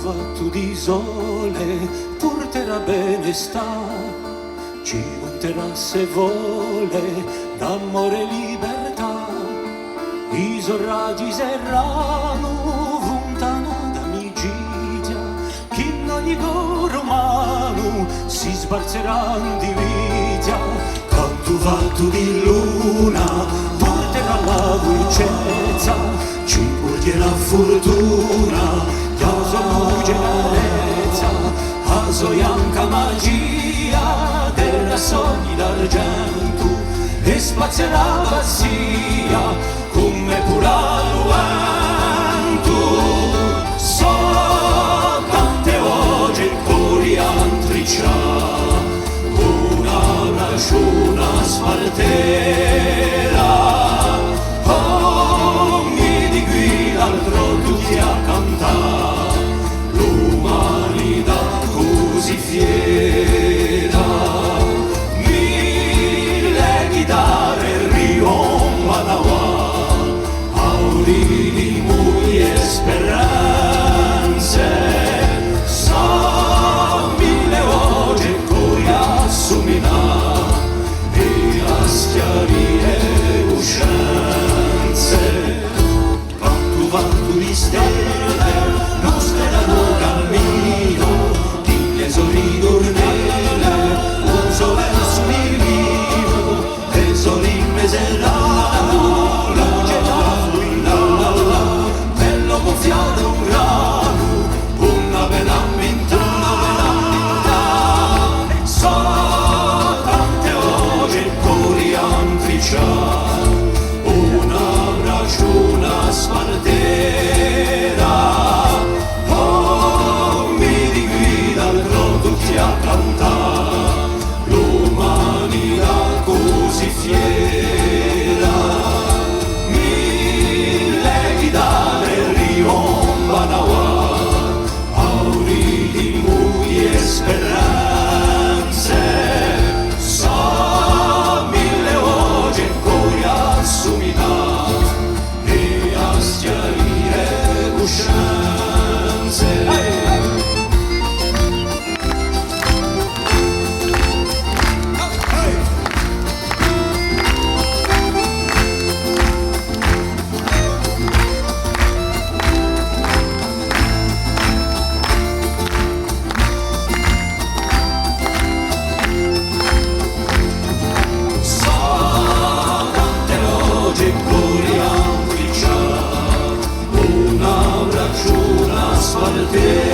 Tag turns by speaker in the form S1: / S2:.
S1: vanto di sole porterà benestà, ci conterà se vuole d'amore e libertà. I sorraggi serrano lontano da Migidia, che in ogni coro umano si sbalzeranno di vita. Canto vanto di luna porterà la dolcezza, ci porterà fortuna, chiaso luce e carezza, a soianca magia della sogni d'argento, e spazierà passia come pura vento. So tante voci coriantricia, una ragione spartera, ogni di qui l'altro tutti a cantare, l'umanità così fiera, mille chitarre riombano a di moglie speranze, so mille voci cori assumina e a schiarire uscenze. Quanto vanto di stelle non sperano cammino, di le soli dormire un sole verso mi vivo, e soli meserano luce da bello gonfiato un grano, una bella ventana, so tante voci coriantricia, una ragione spartera, oh mi di guida al grodo tutti a cantare, l'umanità così fiera, mille chitarre riombano auri di moglie speranze, so mille voci cori assumita e a schiarire coscienze. Una bracciuna sfaltera,